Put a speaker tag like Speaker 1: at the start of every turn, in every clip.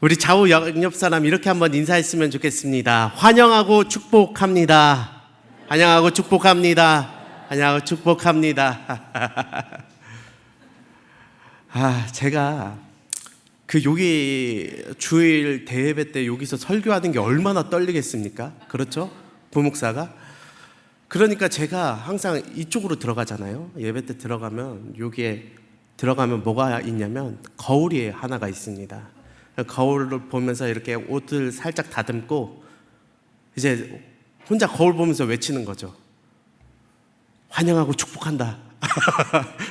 Speaker 1: 우리 좌우 옆 사람 이렇게 한번 인사했으면 좋겠습니다. 환영하고 축복합니다. 환영하고 축복합니다. 환영하고 축복합니다. 제가 여기 주일 대예배 때 여기서 설교하는 게 얼마나 떨리겠습니까? 그렇죠? 부목사가. 그러니까 제가 항상 이쪽으로 들어가잖아요. 예배 때 들어가면 여기에 들어가면 뭐가 있냐면 거울이 하나가 있습니다. 거울을 보면서 이렇게 옷을 살짝 다듬고 이제 혼자 거울 보면서 외치는 거죠. 환영하고 축복한다.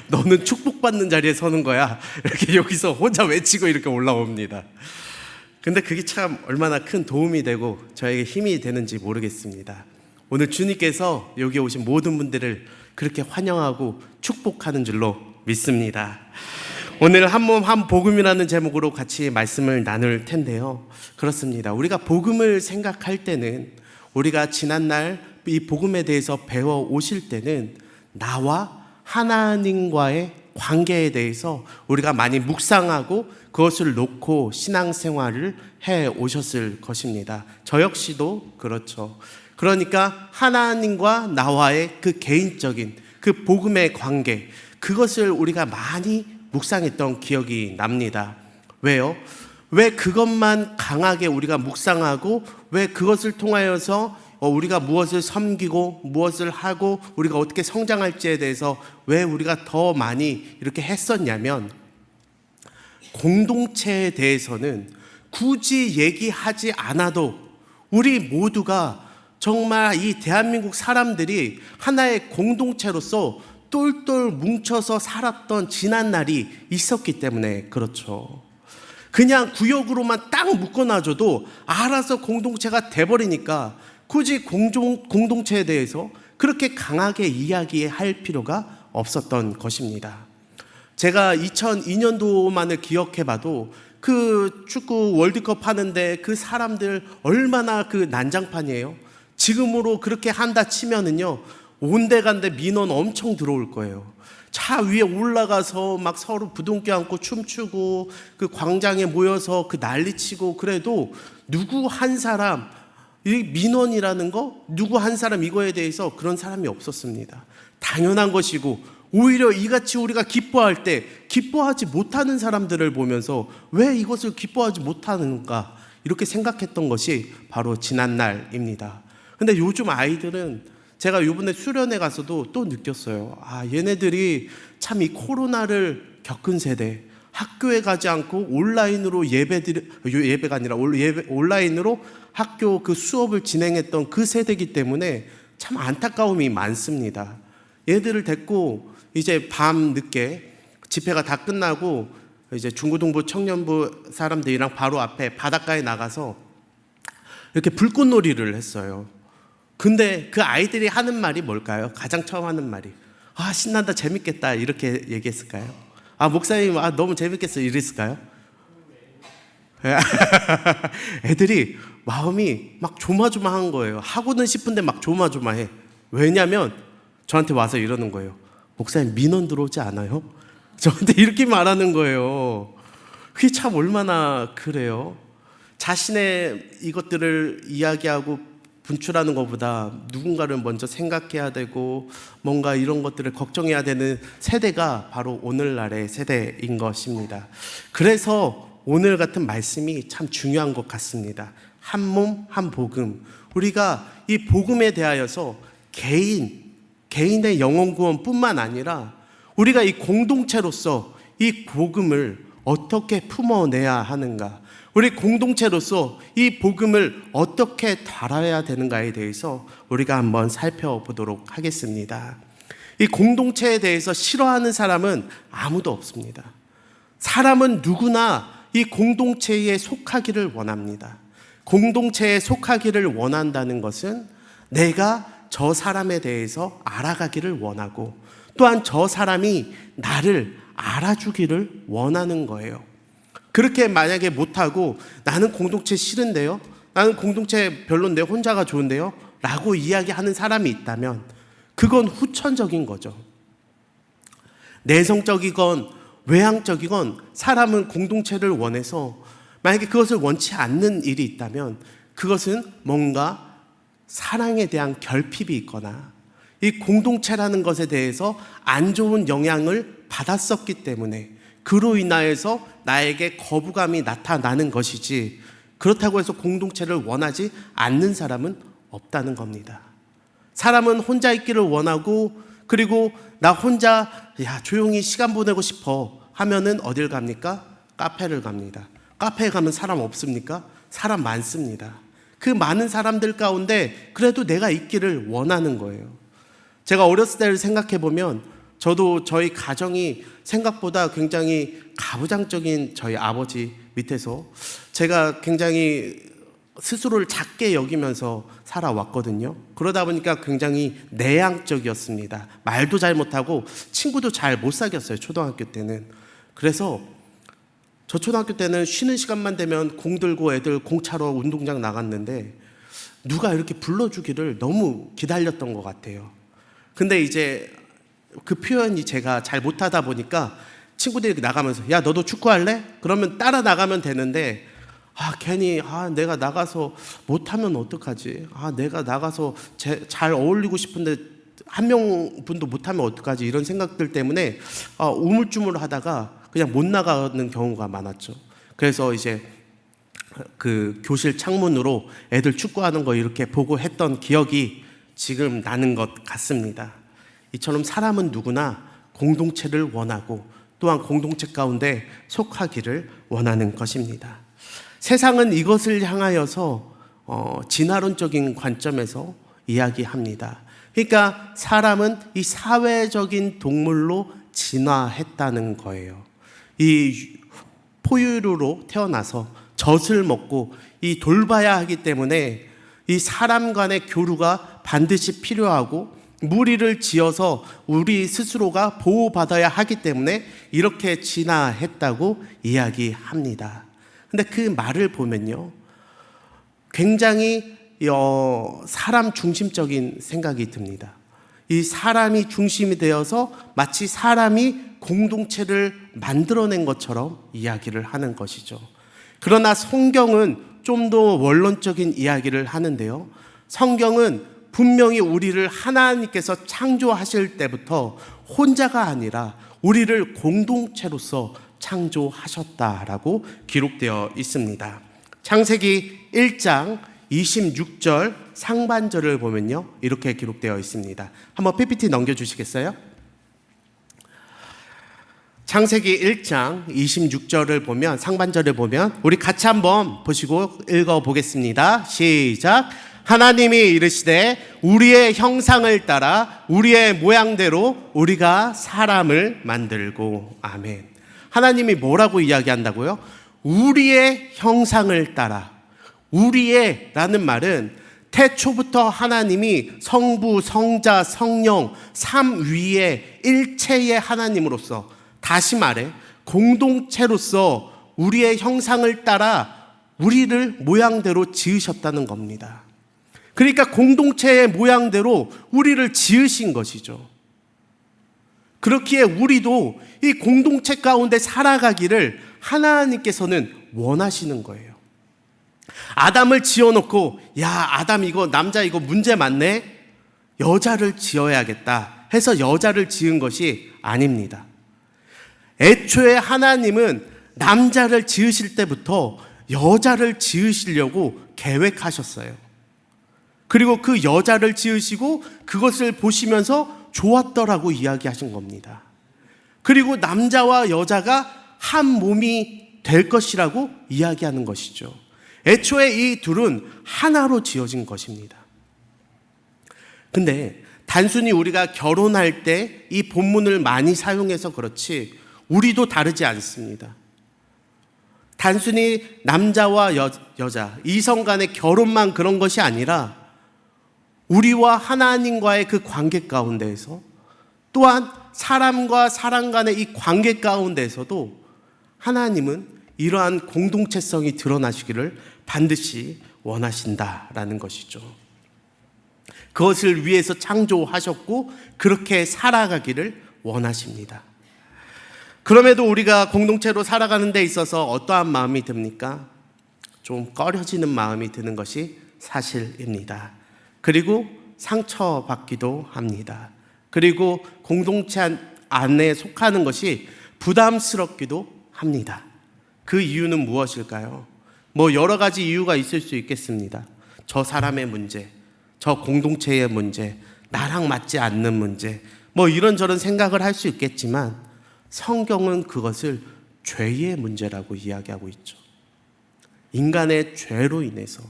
Speaker 1: 너는 축복받는 자리에 서는 거야. 이렇게 여기서 혼자 외치고 이렇게 올라옵니다. 근데 그게 참 얼마나 큰 도움이 되고 저에게 힘이 되는지 모르겠습니다. 오늘 주님께서 여기 오신 모든 분들을 그렇게 환영하고 축복하는 줄로 믿습니다. 오늘 한 몸 한 복음이라는 제목으로 같이 말씀을 나눌 텐데요. 그렇습니다. 우리가 복음을 생각할 때는, 우리가 지난날 이 복음에 대해서 배워 오실 때는 나와 하나님과의 관계에 대해서 우리가 많이 묵상하고 그것을 놓고 신앙생활을 해 오셨을 것입니다. 저 역시도 그렇죠. 그러니까 하나님과 나와의 그 개인적인 그 복음의 관계, 그것을 우리가 많이 묵상했던 기억이 납니다. 왜요? 왜 그것만 강하게 우리가 묵상하고 왜 그것을 통하여서 우리가 무엇을 섬기고 무엇을 하고 우리가 어떻게 성장할지에 대해서 왜 우리가 더 많이 이렇게 했었냐면, 공동체에 대해서는 굳이 얘기하지 않아도 우리 모두가 정말 이 대한민국 사람들이 하나의 공동체로서 똘똘 뭉쳐서 살았던 지난 날이 있었기 때문에 그렇죠. 그냥 구역으로만 딱 묶어놔줘도 알아서 공동체가 돼버리니까 굳이 공동체에 대해서 그렇게 강하게 이야기할 필요가 없었던 것입니다. 제가 2002년도만을 기억해봐도 그 축구 월드컵 하는데 그 사람들 얼마나 그 난장판이에요. 지금으로 그렇게 한다 치면은요, 온데간데 민원 엄청 들어올 거예요. 차 위에 올라가서 막 서로 부둥켜 안고 춤추고 그 광장에 모여서 그 난리치고, 그래도 누구 한 사람, 이 민원이라는 거 누구 한 사람 이거에 대해서 그런 사람이 없었습니다. 당연한 것이고, 오히려 이같이 우리가 기뻐할 때 기뻐하지 못하는 사람들을 보면서 왜 이것을 기뻐하지 못하는가 이렇게 생각했던 것이 바로 지난날입니다. 근데 요즘 아이들은, 제가 이번에 수련회 가서도 또 느꼈어요. 얘네들이 참 이 코로나를 겪은 세대, 학교에 가지 않고 온라인으로 예배가 아니라 온라인으로 학교 그 수업을 진행했던 그 세대이기 때문에 참 안타까움이 많습니다. 얘들을 데리고 이제 밤 늦게 집회가 다 끝나고 이제 중고등부 청년부 사람들이랑 바로 앞에 바닷가에 나가서 이렇게 불꽃놀이를 했어요. 근데 그 아이들이 하는 말이 뭘까요? 가장 처음 하는 말이 신난다, 재밌겠다 이렇게 얘기했을까요? 목사님 너무 재밌겠어 이랬을까요? 애들이 마음이 막 조마조마한 거예요. 하고는 싶은데 막 조마조마해. 왜냐면 저한테 와서 이러는 거예요. 목사님 민원 들어오지 않아요? 저한테 이렇게 말하는 거예요. 그게 참 얼마나 그래요. 자신의 이것들을 이야기하고 분출하는 것보다 누군가를 먼저 생각해야 되고 뭔가 이런 것들을 걱정해야 되는 세대가 바로 오늘날의 세대인 것입니다. 그래서 오늘 같은 말씀이 참 중요한 것 같습니다. 한 몸, 한 복음. 우리가 이 복음에 대하여서 개인의 영혼 구원뿐만 아니라 우리가 이 공동체로서 이 복음을 어떻게 품어내야 하는가, 우리 공동체로서 이 복음을 어떻게 다뤄야 되는가에 대해서 우리가 한번 살펴보도록 하겠습니다. 이 공동체에 대해서 싫어하는 사람은 아무도 없습니다. 사람은 누구나 이 공동체에 속하기를 원합니다. 공동체에 속하기를 원한다는 것은 내가 저 사람에 대해서 알아가기를 원하고, 또한 저 사람이 나를 알아주기를 원하는 거예요. 그렇게 만약에 못하고 나는 공동체 싫은데요, 나는 공동체 별론데요, 혼자가 좋은데요 라고 이야기하는 사람이 있다면 그건 후천적인 거죠. 내성적이건 외향적이건 사람은 공동체를 원해서 만약에 그것을 원치 않는 일이 있다면 그것은 뭔가 사랑에 대한 결핍이 있거나 이 공동체라는 것에 대해서 안 좋은 영향을 받았었기 때문에 그로 인하여서 나에게 거부감이 나타나는 것이지, 그렇다고 해서 공동체를 원하지 않는 사람은 없다는 겁니다. 사람은 혼자 있기를 원하고, 그리고 나 혼자 조용히 시간 보내고 싶어 하면은 어딜 갑니까? 카페를 갑니다. 카페에 가면 사람 없습니까? 사람 많습니다. 그 많은 사람들 가운데 그래도 내가 있기를 원하는 거예요. 제가 어렸을 때를 생각해 보면 저도 저희 가정이 생각보다 굉장히 가부장적인 저희 아버지 밑에서 제가 굉장히 스스로를 작게 여기면서 살아왔거든요. 그러다 보니까 굉장히 내향적이었습니다. 말도 잘 못하고 친구도 잘 못 사귀었어요, 초등학교 때는. 그래서 저 초등학교 때는 쉬는 시간만 되면 공 들고 애들 공 차러 운동장 나갔는데 누가 이렇게 불러주기를 너무 기다렸던 것 같아요. 근데 이제 그 표현이 제가 잘 못하다 보니까 친구들이 나가면서 야 너도 축구할래? 그러면 따라 나가면 되는데 괜히 내가 나가서 못하면 어떡하지? 내가 나가서 잘 어울리고 싶은데 한 명분도 못하면 어떡하지? 이런 생각들 때문에 우물쭈물 하다가 그냥 못 나가는 경우가 많았죠. 그래서 이제 그 교실 창문으로 애들 축구하는 거 이렇게 보고 했던 기억이 지금 나는 것 같습니다. 이처럼 사람은 누구나 공동체를 원하고 또한 공동체 가운데 속하기를 원하는 것입니다. 세상은 이것을 향하여서 진화론적인 관점에서 이야기합니다. 그러니까 사람은 이 사회적인 동물로 진화했다는 거예요. 이 포유류로 태어나서 젖을 먹고 이 돌봐야 하기 때문에 이 사람 간의 교류가 반드시 필요하고 무리를 지어서 우리 스스로가 보호받아야 하기 때문에 이렇게 진화했다고 이야기합니다. 근데 그 말을 보면요, 굉장히 사람 중심적인 생각이 듭니다. 이 사람이 중심이 되어서 마치 사람이 공동체를 만들어낸 것처럼 이야기를 하는 것이죠. 그러나 성경은 좀 더 원론적인 이야기를 하는데요, 성경은 분명히 우리를 하나님께서 창조하실 때부터 혼자가 아니라 우리를 공동체로서 창조하셨다라고 기록되어 있습니다. 창세기 1장 26절 상반절을 보면요, 이렇게 기록되어 있습니다. 한번 PPT 넘겨주시겠어요? 창세기 1장 26절을 보면, 상반절을 보면 우리 같이 한번 보시고 읽어보겠습니다. 시작. 하나님이 이르시되 우리의 형상을 따라 우리의 모양대로 우리가 사람을 만들고. 아멘. 하나님이 뭐라고 이야기한다고요? 우리의 형상을 따라. 우리의 라는 말은 태초부터 하나님이 성부, 성자, 성령, 삼위의 일체의 하나님으로서, 다시 말해 공동체로서 우리의 형상을 따라 우리를 모양대로 지으셨다는 겁니다. 그러니까 공동체의 모양대로 우리를 지으신 것이죠. 그렇기에 우리도 이 공동체 가운데 살아가기를 하나님께서는 원하시는 거예요. 아담을 지어놓고 아담 이거 남자 이거 문제 많네, 여자를 지어야겠다 해서 여자를 지은 것이 아닙니다. 애초에 하나님은 남자를 지으실 때부터 여자를 지으시려고 계획하셨어요. 그리고 그 여자를 지으시고 그것을 보시면서 좋았더라고 이야기하신 겁니다. 그리고 남자와 여자가 한 몸이 될 것이라고 이야기하는 것이죠. 애초에 이 둘은 하나로 지어진 것입니다. 근데 단순히 우리가 결혼할 때 이 본문을 많이 사용해서 그렇지 우리도 다르지 않습니다. 단순히 남자와 여자, 이성 간의 결혼만 그런 것이 아니라 우리와 하나님과의 그 관계 가운데에서, 또한 사람과 사람 간의 이 관계 가운데에서도 하나님은 이러한 공동체성이 드러나시기를 반드시 원하신다라는 것이죠. 그것을 위해서 창조하셨고 그렇게 살아가기를 원하십니다. 그럼에도 우리가 공동체로 살아가는 데 있어서 어떠한 마음이 듭니까? 좀 꺼려지는 마음이 드는 것이 사실입니다. 그리고 상처받기도 합니다. 그리고 공동체 안에 속하는 것이 부담스럽기도 합니다. 그 이유는 무엇일까요? 여러 가지 이유가 있을 수 있겠습니다. 저 사람의 문제, 저 공동체의 문제, 나랑 맞지 않는 문제, 이런저런 생각을 할 수 있겠지만 성경은 그것을 죄의 문제라고 이야기하고 있죠. 인간의 죄로 인해서,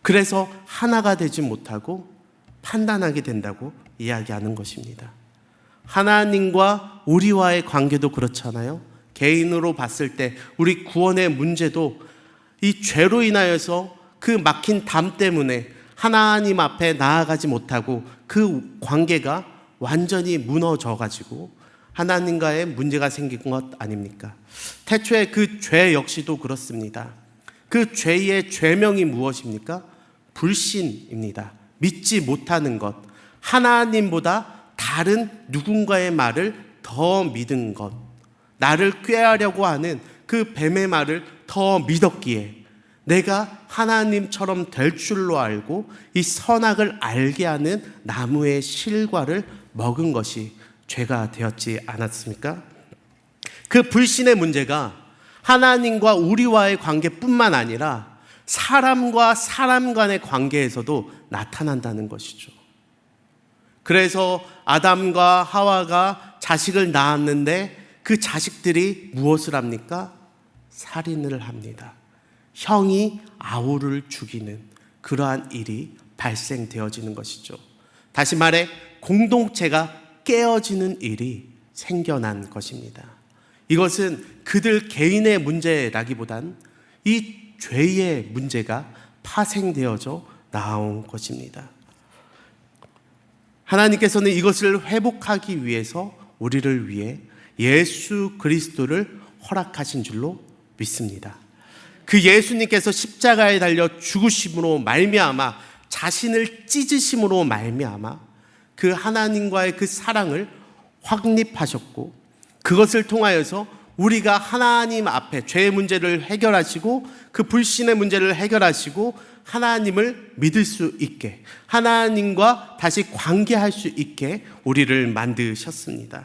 Speaker 1: 그래서 하나가 되지 못하고 판단하게 된다고 이야기하는 것입니다. 하나님과 우리와의 관계도 그렇잖아요. 개인으로 봤을 때 우리 구원의 문제도 이 죄로 인하여서 그 막힌 담 때문에 하나님 앞에 나아가지 못하고 그 관계가 완전히 무너져가지고 하나님과의 문제가 생긴 것 아닙니까? 태초에 그 죄 역시도 그렇습니다. 그 죄의 죄명이 무엇입니까? 불신입니다. 믿지 못하는 것, 하나님보다 다른 누군가의 말을 더 믿은 것, 나를 꾀하려고 하는 그 뱀의 말을 더 믿었기에 내가 하나님처럼 될 줄로 알고 이 선악을 알게 하는 나무의 실과를 먹은 것이 죄가 되었지 않았습니까? 그 불신의 문제가 하나님과 우리와의 관계뿐만 아니라 사람과 사람 간의 관계에서도 나타난다는 것이죠. 그래서 아담과 하와가 자식을 낳았는데 그 자식들이 무엇을 합니까? 살인을 합니다. 형이 아우를 죽이는 그러한 일이 발생되어지는 것이죠. 다시 말해 공동체가 깨어지는 일이 생겨난 것입니다. 이것은 그들 개인의 문제라기보단 이 죄의 문제가 파생되어져 나온 것입니다. 하나님께서는 이것을 회복하기 위해서 우리를 위해 예수 그리스도를 허락하신 줄로 믿습니다. 그 예수님께서 십자가에 달려 죽으심으로 말미암아, 자신을 찢으심으로 말미암아 그 하나님과의 그 사랑을 확립하셨고, 그것을 통하여서 우리가 하나님 앞에 죄의 문제를 해결하시고 그 불신의 문제를 해결하시고 하나님을 믿을 수 있게, 하나님과 다시 관계할 수 있게 우리를 만드셨습니다.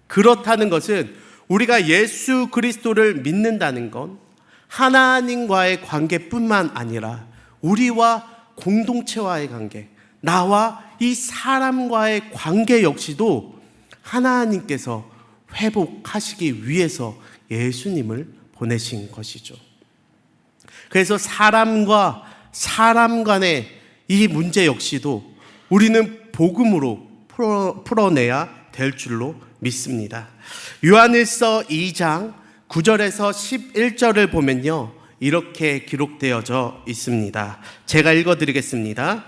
Speaker 1: 그렇다는 것은 우리가 예수 그리스도를 믿는다는 건 하나님과의 관계뿐만 아니라 우리와 공동체와의 관계, 나와 이 사람과의 관계 역시도 하나님께서 회복하시기 위해서 예수님을 보내신 것이죠. 그래서 사람과 사람 간의 이 문제 역시도 우리는 복음으로 풀어내야 될 줄로 믿습니다. 요한일서 2장 9절에서 11절을 보면요, 이렇게 기록되어져 있습니다. 제가 읽어드리겠습니다.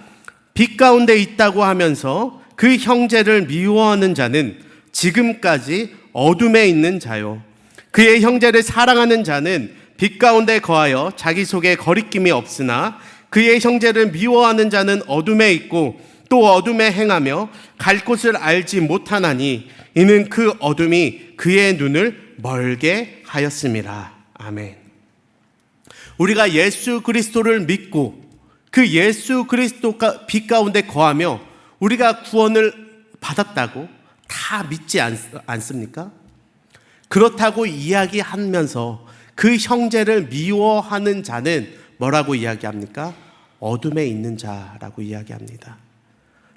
Speaker 1: 빛 가운데 있다고 하면서 그 형제를 미워하는 자는 지금까지 어둠에 있는 자요, 그의 형제를 사랑하는 자는 빛 가운데 거하여 자기 속에 거리낌이 없으나 그의 형제를 미워하는 자는 어둠에 있고 또 어둠에 행하며 갈 곳을 알지 못하나니 이는 그 어둠이 그의 눈을 멀게 하였음이라. 아멘. 우리가 예수 그리스도를 믿고 그 예수 그리스도가 빛 가운데 거하며 우리가 구원을 받았다고 다 믿지 않습니까? 그렇다고 이야기하면서 그 형제를 미워하는 자는 뭐라고 이야기합니까? 어둠에 있는 자라고 이야기합니다.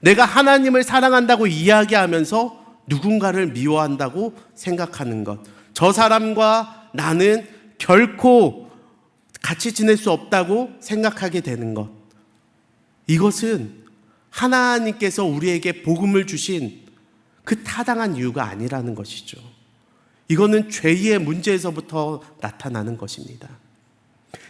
Speaker 1: 내가 하나님을 사랑한다고 이야기하면서 누군가를 미워한다고 생각하는 것, 저 사람과 나는 결코 같이 지낼 수 없다고 생각하게 되는 것, 이것은 하나님께서 우리에게 복음을 주신 그 타당한 이유가 아니라는 것이죠. 이거는 죄의 문제에서부터 나타나는 것입니다.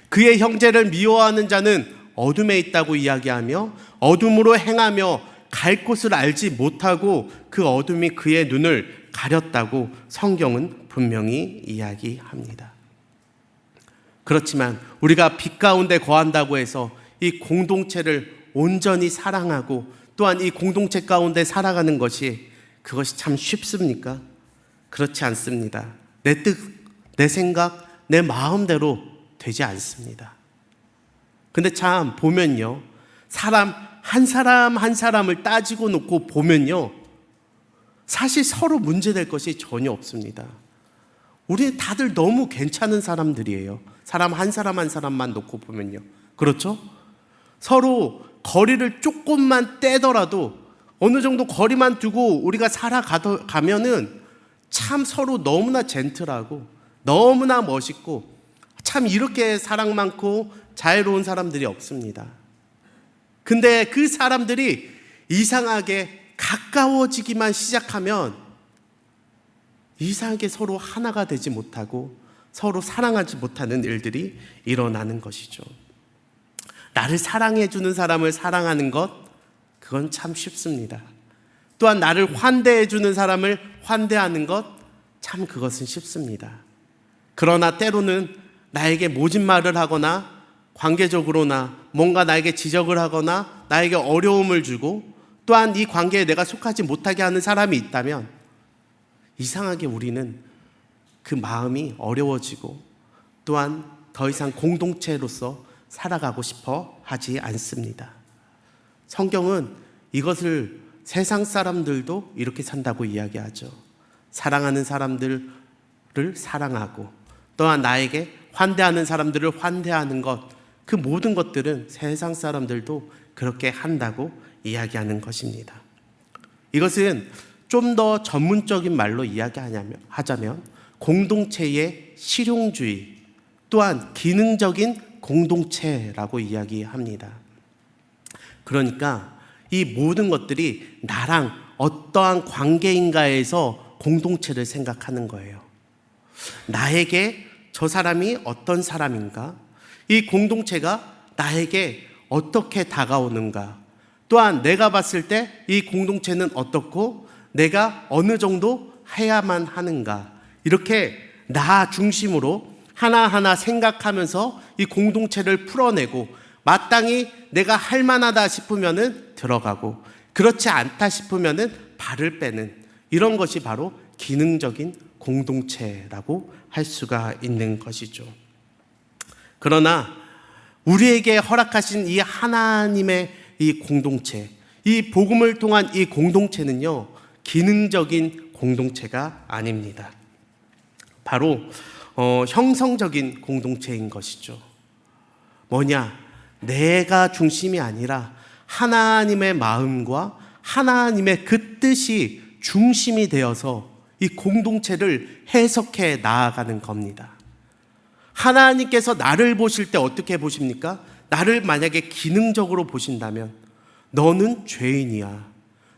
Speaker 1: 그의 형제를 미워하는 자는 어둠에 있다고 이야기하며 어둠으로 행하며 갈 곳을 알지 못하고 그 어둠이 그의 눈을 가렸다고 성경은 분명히 이야기합니다. 그렇지만 우리가 빛 가운데 거한다고 해서 이 공동체를 온전히 사랑하고 또한 이 공동체 가운데 살아가는 것이, 그것이 참 쉽습니까? 그렇지 않습니다. 내 뜻, 내 생각, 내 마음대로 되지 않습니다. 근데 참 보면요, 사람 한 사람을 따지고 놓고 보면요, 사실 서로 문제될 것이 전혀 없습니다. 우리는 다들 너무 괜찮은 사람들이에요. 사람 한 사람만 놓고 보면요. 그렇죠? 서로 거리를 조금만 떼더라도 어느 정도 거리만 두고 우리가 살아가면은 참 서로 너무나 젠틀하고 너무나 멋있고 참 이렇게 사랑 많고 자애로운 사람들이 없습니다. 근데 그 사람들이 이상하게 가까워지기만 시작하면 이상하게 서로 하나가 되지 못하고 서로 사랑하지 못하는 일들이 일어나는 것이죠. 나를 사랑해주는 사람을 사랑하는 것, 그건 참 쉽습니다. 또한 나를 환대해주는 사람을 환대하는 것, 참 그것은 쉽습니다. 그러나 때로는 나에게 모진 말을 하거나 관계적으로나 뭔가 나에게 지적을 하거나 나에게 어려움을 주고 또한 이 관계에 내가 속하지 못하게 하는 사람이 있다면 이상하게 우리는 그 마음이 어려워지고 또한 더 이상 공동체로서 살아가고 싶어 하지 않습니다. 성경은 이것을 세상 사람들도 이렇게 산다고 이야기하죠. 사랑하는 사람들을 사랑하고 또한 나에게 환대하는 사람들을 환대하는 것, 그 모든 것들은 세상 사람들도 그렇게 한다고 이야기하는 것입니다. 이것은 좀 더 전문적인 말로 이야기하자면 공동체의 실용주의 또한 기능적인 공동체라고 이야기합니다. 그러니까 이 모든 것들이 나랑 어떠한 관계인가에서 공동체를 생각하는 거예요. 나에게 저 사람이 어떤 사람인가? 이 공동체가 나에게 어떻게 다가오는가? 또한 내가 봤을 때 이 공동체는 어떻고 내가 어느 정도 해야만 하는가? 이렇게 나 중심으로 하나하나 생각하면서 이 공동체를 풀어내고 마땅히 내가 할 만하다 싶으면은 들어가고 그렇지 않다 싶으면은 발을 빼는 이런 것이 바로 기능적인 공동체라고 할 수가 있는 것이죠. 그러나 우리에게 허락하신 이 하나님의 이 공동체, 이 복음을 통한 이 공동체는요, 기능적인 공동체가 아닙니다. 바로 형성적인 공동체인 것이죠. 뭐냐? 내가 중심이 아니라 하나님의 마음과 하나님의 그 뜻이 중심이 되어서 이 공동체를 해석해 나아가는 겁니다. 하나님께서 나를 보실 때 어떻게 보십니까? 나를 만약에 기능적으로 보신다면 너는 죄인이야.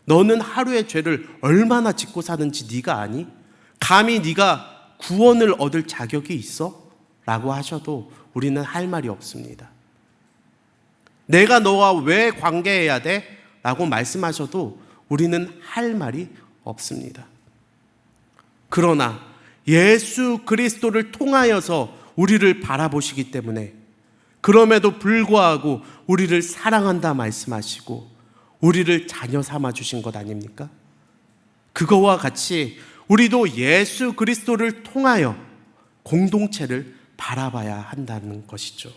Speaker 1: 너는 하루의 죄를 얼마나 짓고 사는지 네가 아니? 감히 네가 구원을 얻을 자격이 있어? 라고 하셔도 우리는 할 말이 없습니다. 내가 너와 왜 관계해야 돼? 라고 말씀하셔도 우리는 할 말이 없습니다. 그러나 예수 그리스도를 통하여서 우리를 바라보시기 때문에 그럼에도 불구하고 우리를 사랑한다 말씀하시고 우리를 자녀 삼아 주신 것 아닙니까? 그거와 같이 우리도 예수 그리스도를 통하여 공동체를 바라봐야 한다는 것이죠.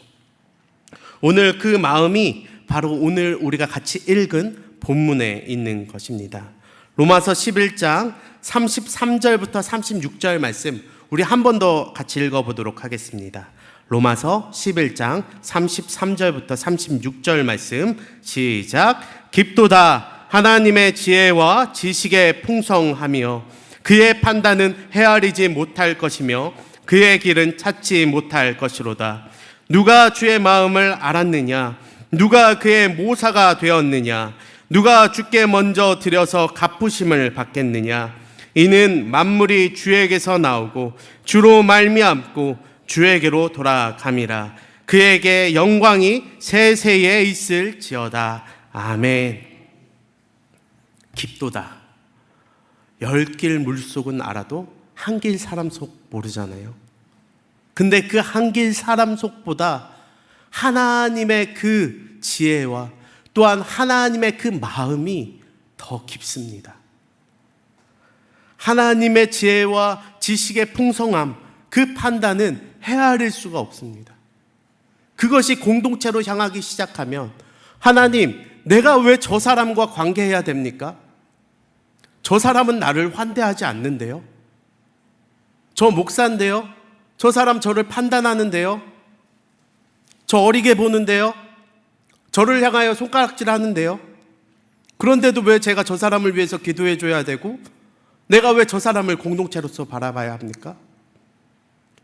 Speaker 1: 오늘 그 마음이 바로 오늘 우리가 같이 읽은 본문에 있는 것입니다. 로마서 11장 33절부터 36절 말씀 우리 한 번 더 같이 읽어보도록 하겠습니다. 로마서 11장 33절부터 36절 말씀 시작. 깊도다 하나님의 지혜와 지식의 풍성하며 그의 판단은 헤아리지 못할 것이며 그의 길은 찾지 못할 것이로다. 누가 주의 마음을 알았느냐? 누가 그의 모사가 되었느냐? 누가 주께 먼저 드려서 갚으심을 받겠느냐? 이는 만물이 주에게서 나오고 주로 말미암고 주에게로 돌아감이라. 그에게 영광이 세세에 있을지어다. 아멘. 깊도다. 10길 물속은 알아도 한 길 사람 속 모르잖아요. 근데 그 한 길 사람 속보다 하나님의 그 지혜와 또한 하나님의 그 마음이 더 깊습니다. 하나님의 지혜와 지식의 풍성함, 그 판단은 헤아릴 수가 없습니다. 그것이 공동체로 향하기 시작하면 하나님, 내가 왜 저 사람과 관계해야 됩니까? 저 사람은 나를 환대하지 않는데요. 저 목사인데요. 저 사람 저를 판단하는데요. 저 어리게 보는데요. 저를 향하여 손가락질 하는데요. 그런데도 왜 제가 저 사람을 위해서 기도해 줘야 되고 내가 왜 저 사람을 공동체로서 바라봐야 합니까?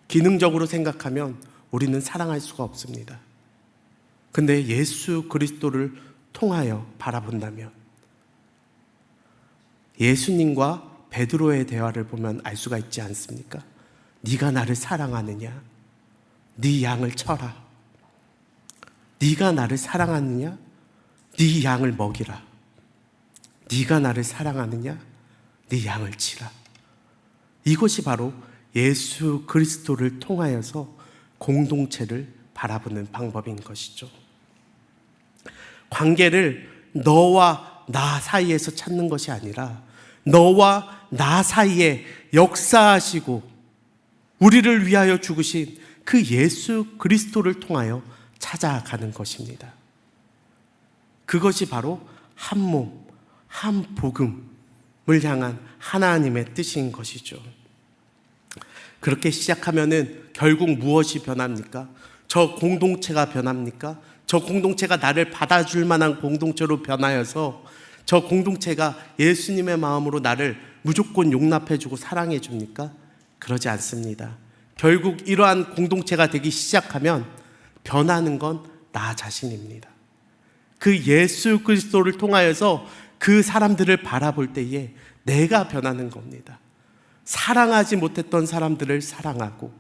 Speaker 1: 기능적으로 생각하면 우리는 사랑할 수가 없습니다. 근데 예수 그리스도를 통하여 바라본다면 예수님과 베드로의 대화를 보면 알 수가 있지 않습니까? 네가 나를 사랑하느냐? 네 양을 쳐라. 네가 나를 사랑하느냐? 네 양을 먹이라. 네가 나를 사랑하느냐? 네 양을 치라. 이것이 바로 예수 그리스도를 통하여서 공동체를 바라보는 방법인 것이죠. 관계를 너와 나 사이에서 찾는 것이 아니라 너와 나 사이에 역사하시고 우리를 위하여 죽으신 그 예수 그리스도를 통하여 찾아가는 것입니다. 그것이 바로 한 몸, 한 복음을 향한 하나님의 뜻인 것이죠. 그렇게 시작하면은 결국 무엇이 변합니까? 저 공동체가 변합니까? 저 공동체가 나를 받아줄 만한 공동체로 변하여서 저 공동체가 예수님의 마음으로 나를 무조건 용납해주고 사랑해줍니까? 그러지 않습니다. 결국 이러한 공동체가 되기 시작하면 변하는 건 나 자신입니다. 그 예수 그리스도를 통하여서 그 사람들을 바라볼 때에 내가 변하는 겁니다. 사랑하지 못했던 사람들을 사랑하고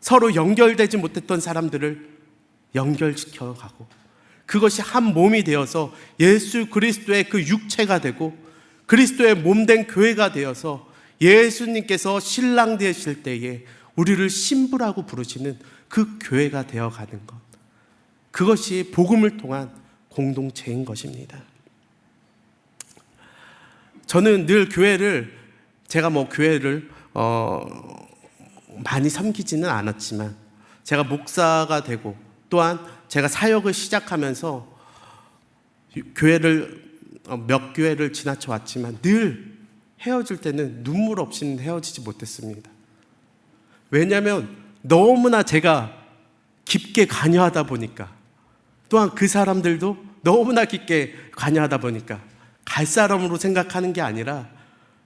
Speaker 1: 서로 연결되지 못했던 사람들을 연결시켜 가고 그것이 한 몸이 되어서 예수 그리스도의 그 육체가 되고 그리스도의 몸된 교회가 되어서 예수님께서 신랑 되실 때에 우리를 신부라고 부르시는 그 교회가 되어가는 것, 그것이 복음을 통한 공동체인 것입니다. 저는 늘 교회를 제가 교회를 많이 섬기지는 않았지만 제가 목사가 되고 또한 제가 사역을 시작하면서 몇 교회를 지나쳐 왔지만 늘 헤어질 때는 눈물 없이는 헤어지지 못했습니다. 왜냐하면 너무나 제가 깊게 관여하다 보니까 또한 그 사람들도 너무나 깊게 관여하다 보니까 갈 사람으로 생각하는 게 아니라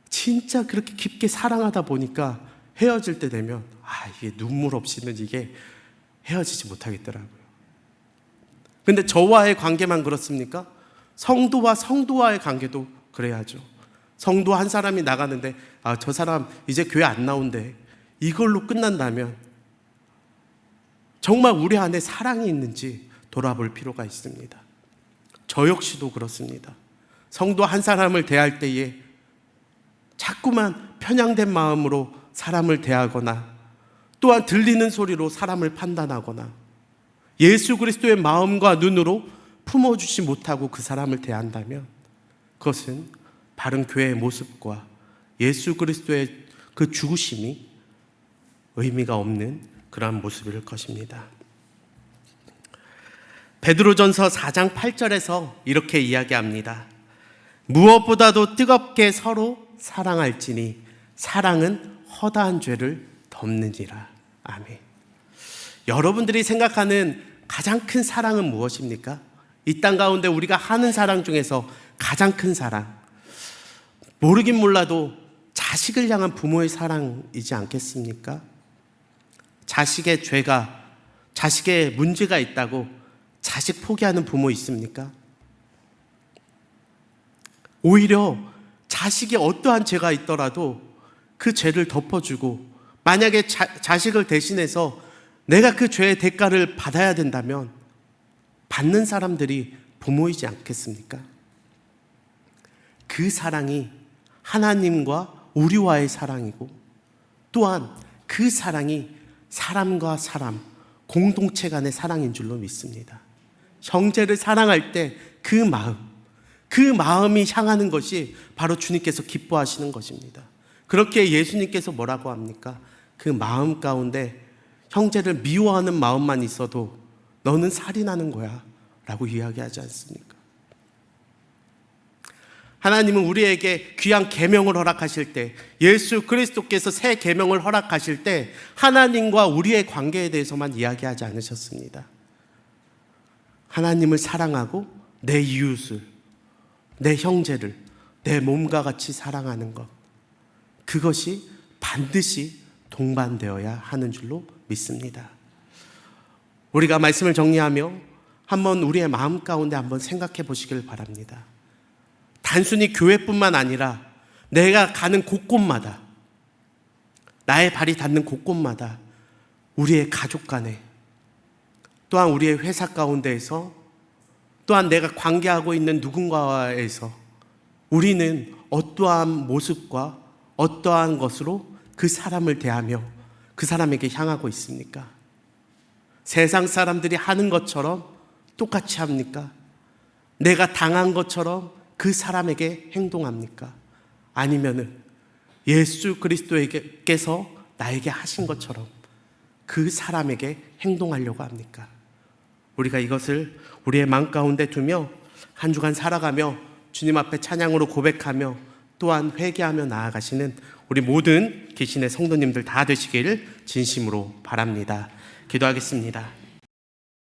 Speaker 1: 진짜 그렇게 깊게 사랑하다 보니까 헤어질 때 되면 이게 눈물 없이는 이게 헤어지지 못하겠더라고요. 근데 저와의 관계만 그렇습니까? 성도와 성도와의 관계도 그래야죠. 성도 한 사람이 나가는데 저 사람 이제 교회 안 나온대, 이걸로 끝난다면 정말 우리 안에 사랑이 있는지 돌아볼 필요가 있습니다. 저 역시도 그렇습니다. 성도 한 사람을 대할 때에 자꾸만 편향된 마음으로 사람을 대하거나 또한 들리는 소리로 사람을 판단하거나 예수 그리스도의 마음과 눈으로 품어주지 못하고 그 사람을 대한다면 그것은 바른 교회의 모습과 예수 그리스도의 그 죽으심이 의미가 없는 그러한 모습일 것입니다. 베드로전서 4장 8절에서 이렇게 이야기합니다. 무엇보다도 뜨겁게 서로 사랑할지니 사랑은 허다한 죄를 덮느니라. 아멘. 여러분들이 생각하는 가장 큰 사랑은 무엇입니까? 이 땅 가운데 우리가 하는 사랑 중에서 가장 큰 사랑, 모르긴 몰라도 자식을 향한 부모의 사랑이지 않겠습니까? 자식의 죄가, 자식의 문제가 있다고 자식 포기하는 부모 있습니까? 오히려 자식이 어떠한 죄가 있더라도 그 죄를 덮어주고 만약에 자식을 대신해서 내가 그 죄의 대가를 받아야 된다면 받는 사람들이 부모이지 않겠습니까? 그 사랑이 하나님과 우리와의 사랑이고 또한 그 사랑이 사람과 사람, 공동체 간의 사랑인 줄로 믿습니다. 형제를 사랑할 때 그 마음이 향하는 것이 바로 주님께서 기뻐하시는 것입니다. 그렇게 예수님께서 뭐라고 합니까? 그 마음 가운데 형제를 미워하는 마음만 있어도 너는 살인하는 거야 라고 이야기하지 않습니까? 하나님은 우리에게 귀한 계명을 허락하실 때, 예수 그리스도께서 새 계명을 허락하실 때 하나님과 우리의 관계에 대해서만 이야기하지 않으셨습니다. 하나님을 사랑하고 내 이웃을, 내 형제를 내 몸과 같이 사랑하는 것, 그것이 반드시 동반되어야 하는 줄로 믿습니다. 우리가 말씀을 정리하며 한번 우리의 마음 가운데 한번 생각해 보시길 바랍니다. 단순히 교회뿐만 아니라 내가 가는 곳곳마다, 나의 발이 닿는 곳곳마다, 우리의 가족 간에, 또한 우리의 회사 가운데에서, 또한 내가 관계하고 있는 누군가에서 우리는 어떠한 모습과 어떠한 것으로 그 사람을 대하며 그 사람에게 향하고 있습니까? 세상 사람들이 하는 것처럼 똑같이 합니까? 내가 당한 것처럼 그 사람에게 행동합니까? 아니면은 예수 그리스도께서 나에게 하신 것처럼 그 사람에게 행동하려고 합니까? 우리가 이것을 우리의 마음 가운데 두며 한 주간 살아가며 주님 앞에 찬양으로 고백하며 또한 회개하며 나아가시는 우리 모든 계신의 성도님들 다 되시기를 진심으로 바랍니다. 기도하겠습니다.